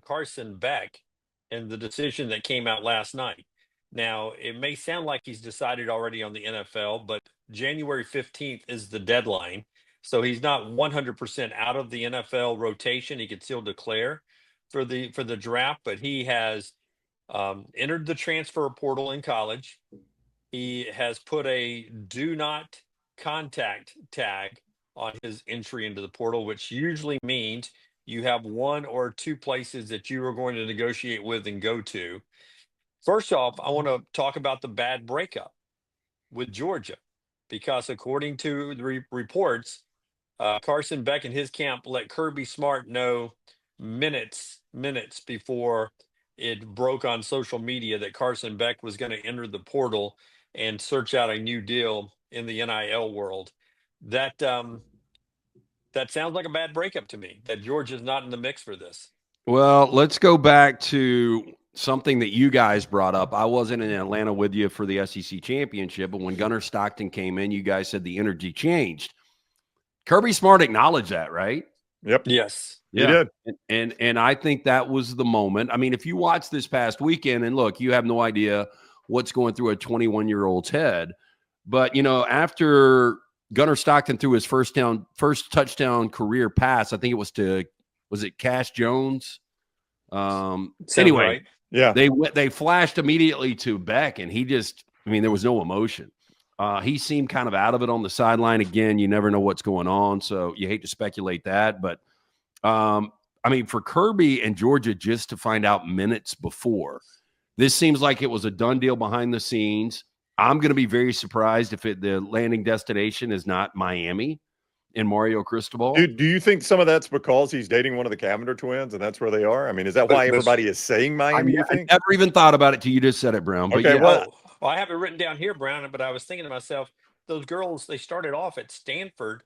Carson Beck and the decision that came out last night. Now, it may sound like he's decided already on the NFL, but January 15th is the deadline. So he's not 100% out of the NFL rotation. He could still declare for the draft, but he has entered the transfer portal in college. He has put a do not contact tag on his entry into the portal, which usually means you have one or two places that you are going to negotiate with and go to. First off, I want to talk about the bad breakup with Georgia, because according to the reports, Carson Beck and his camp let Kirby Smart know minutes before it broke on social media that Carson Beck was going to enter the portal and search out a new deal in the NIL world. That that sounds like a bad breakup to me. That Georgia's not in the mix for this. Well, let's go back to something that you guys brought up. I wasn't in Atlanta with you for the SEC championship, but when Gunnar Stockton came in, you guys said the energy changed. Kirby Smart acknowledged that, right? Yep. Yes. He did. And I think that was the moment. I mean, if you watch this past weekend, and look, you have no idea what's going through a 21-year-old's head. But, after Gunnar Stockton threw his first touchdown career pass, I think was it Cash Jones? Anyway, right. Yeah. They flashed immediately to Beck, and there was no emotion. He seemed kind of out of it on the sideline. Again, you never know what's going on, so you hate to speculate that. But, for Kirby and Georgia just to find out minutes before, this seems like it was a done deal behind the scenes. I'm going to be very surprised if the landing destination is not Miami and Mario Cristobal. Do you think some of that's because he's dating one of the Cavender twins and that's where they are? I mean, is that why everybody is saying Miami, you think? I never even thought about it till you just said it, Brown. But okay, yeah. well, I have it written down here, Brown, but I was thinking to myself, those girls, they started off at Stanford.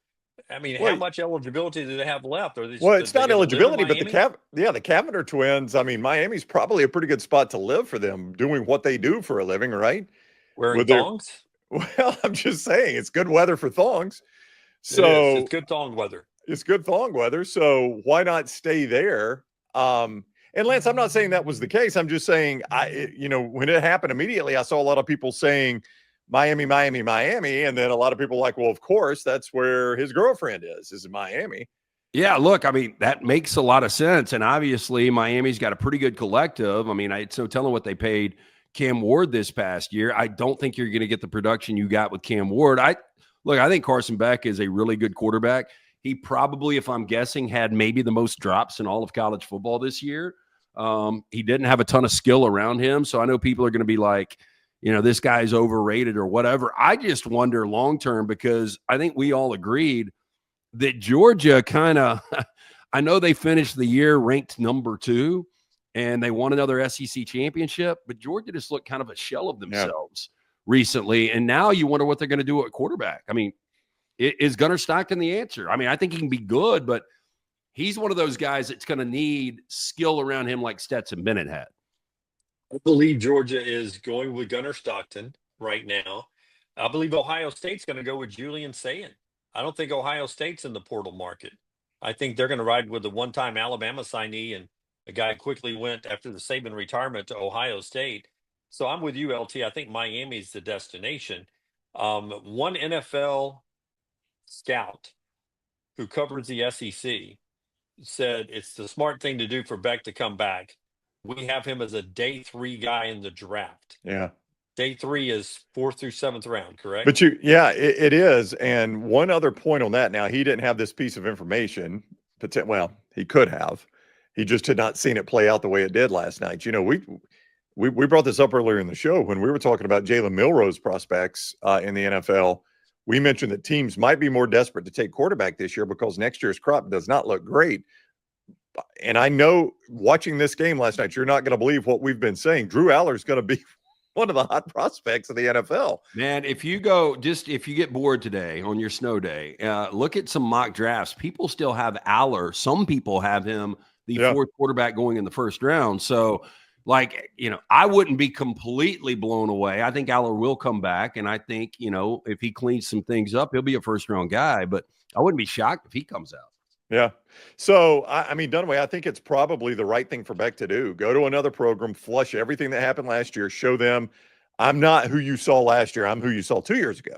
I mean, how much eligibility do they have left? It's not eligibility, but the Cavender twins, I mean, Miami's probably a pretty good spot to live for them, doing what they do for a living, right? Wearing thongs? Well, I'm just saying, it's good weather for thongs. So it's good thong weather. It's good thong weather. So why not stay there? And Lance, I'm not saying that was the case. I'm just saying, when it happened immediately, I saw a lot of people saying Miami, Miami, Miami. And then a lot of people like, well, of course, that's where his girlfriend is in Miami. Yeah, look, I mean, that makes a lot of sense. And obviously, Miami's got a pretty good collective. I mean, it's no telling what they paid Cam Ward this past year. I don't think you're going to get the production you got with Cam Ward. I think Carson Beck is a really good quarterback. He probably, if I'm guessing, had maybe the most drops in all of college football this year. He didn't have a ton of skill around him. So I know people are going to be like, this guy's overrated or whatever. I just wonder long-term, because I think we all agreed that Georgia kind of, I know they finished the year ranked number 2 and they won another SEC championship, but Georgia just looked kind of a shell of themselves recently. And now you wonder what they're going to do at quarterback. I mean, is Gunnar Stockton the answer? I mean, I think he can be good, but he's one of those guys that's going to need skill around him like Stetson Bennett had. I believe Georgia is going with Gunnar Stockton right now. I believe Ohio State's going to go with Julian Sayin. I don't think Ohio State's in the portal market. I think they're going to ride with the one-time Alabama signee, and the guy quickly went after the Saban retirement to Ohio State. So I'm with you, LT. I think Miami's the destination. One NFL scout who covers the SEC said it's the smart thing to do for Beck to come back. We have him as a day 3 guy in the draft. Yeah. Day 3 is 4th through 7th round, correct? But it is. And one other point on that. Now, he didn't have this piece of information. Well, he could have. He just had not seen it play out the way it did last night. We brought this up earlier in the show when we were talking about Jalen Milroe's prospects in the NFL. We mentioned that teams might be more desperate to take quarterback this year because next year's crop does not look great. And I know watching this game last night, you're not going to believe what we've been saying. Drew Aller's going to be one of the hot prospects of the NFL. Man, if you get bored today on your snow day, look at some mock drafts. People still have Aller. Some people have him the 4th quarterback going in the 1st round. So, I wouldn't be completely blown away. I think Aller will come back, and I think, if he cleans some things up, he'll be a 1st-round guy. But I wouldn't be shocked if he comes out. Yeah. So, I mean, Dunaway, I think it's probably the right thing for Beck to do. Go to another program, flush everything that happened last year, show them I'm not who you saw last year. I'm who you saw 2 years ago,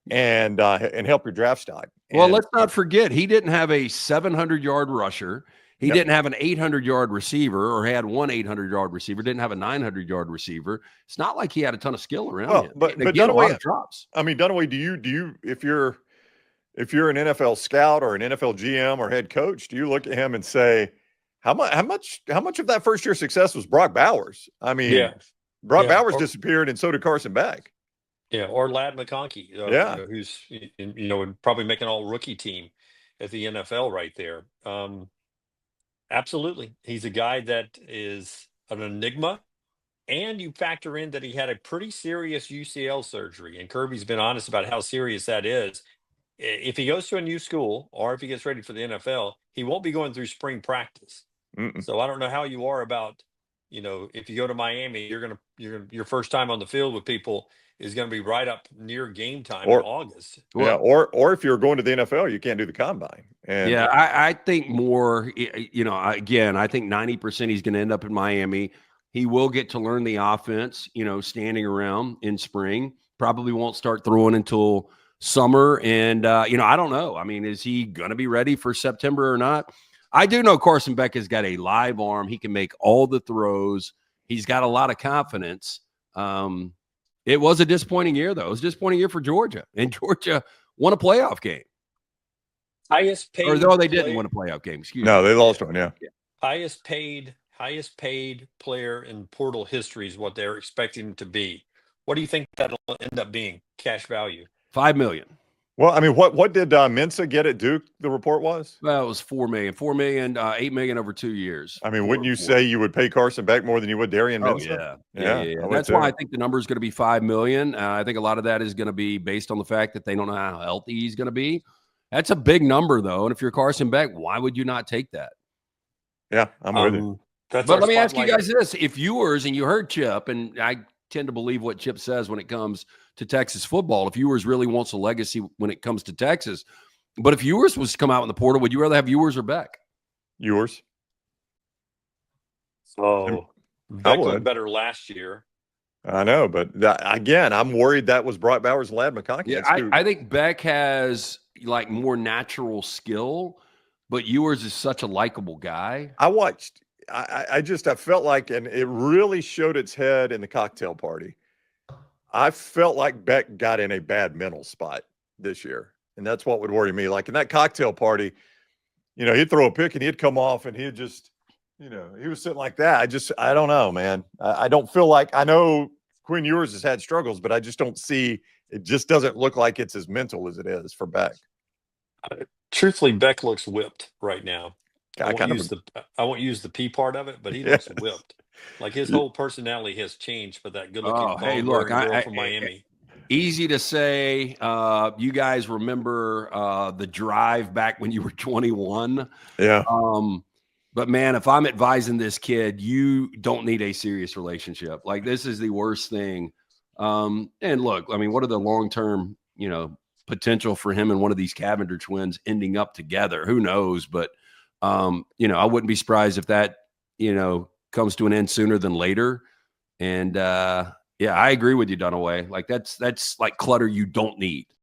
and help your draft stock. Well, And let's not forget, he didn't have a 700-yard rusher. He Yep. didn't have an 800-yard receiver, or had one 800-yard receiver, didn't have a 900-yard receiver. It's not like he had a ton of skill around well, him. but And again, a lot Dunaway, of drops. I mean, Dunaway, do you if you're an NFL scout or an NFL GM or head coach, do you look at him and say, how much of that first year success was Brock Bowers? I mean, Yeah. Brock Yeah. Bowers disappeared, and so did Carson Beck. Yeah, or Lad McConkey, Yeah. who's would probably make an all rookie team at the NFL right there. Absolutely, he's a guy that is an enigma, and you factor in that he had a pretty serious UCL surgery, and Kirby's been honest about how serious that is. If he goes to a new school or if he gets ready for the NFL, he won't be going through spring practice. Mm-mm. So I don't know how you are about, if you go to Miami, your first time on the field with people is going to be right up near game time in Or August. yeah, or if you're going to the NFL, you can't do the combine. And Yeah, I think more, again, I think 90% he's going to end up in Miami. He will get to learn the offense, standing around in spring. Probably won't start throwing until summer. And, I don't know. I mean, is he going to be ready for September or not? I do know Carson Beck has got a live arm. He can make all the throws. He's got a lot of confidence. It was a disappointing year, though. It was a disappointing year for Georgia, and Georgia won a playoff game. Highest paid, Or though they didn't win a playoff game. Excuse me. no, they lost one. Yeah. highest paid player in portal history is what they're expecting him to be. What do you think that'll end up being cash value? $5 million. Well, I mean, what did Mensa get at Duke? The report was. Well, it was $4 million. $8 million over 2 years. I mean, wouldn't you say you would pay Carson Beck more than you would Darian Oh, Mensa? yeah. I would That's too. why I think the number is going to be $5 million. I think a lot of that is going to be based on the fact that they don't know how healthy he's going to be. That's a big number, though. And if you're Carson Beck, why would you not take that? Yeah, I'm with you. That's But our let me ask you spotlight. guys this. If Ewers, and you heard Chip, and I tend to believe what Chip says when it comes to Texas football, if Ewers really wants a legacy when it comes to Texas, but if Ewers was to come out in the portal, would you rather have Ewers or Beck? Yours. Oh, Beck looked better last year. I know, but again, I'm worried that was Brock Bowers and Lad McConkey. Yeah, I think Beck has like more natural skill, but Ewers is such a likable guy. I watched. I felt like, and it really showed its head in the cocktail party. I felt like Beck got in a bad mental spot this year, and that's what would worry me. Like in that cocktail party, he'd throw a pick and he'd come off and he'd just, he was sitting like that. I don't know, man. I don't feel like, I know Quinn Ewers has had struggles, but I just don't see, it just doesn't look like it's as mental as it is for Beck. Truthfully, Beck looks whipped right now. I won't use the P part of it, but he looks whipped. Like his whole personality has changed for that good-looking girl from Miami. Easy to say. You guys remember the drive back when you were 21? Yeah. But man, if I'm advising this kid, you don't need a serious relationship. Like this is the worst thing. And look, I mean, what are the long-term, potential for him and one of these Cavender twins ending up together? Who knows? But I wouldn't be surprised if that, comes to an end sooner than later. And I agree with you, Dunaway. Like that's like clutter you don't need.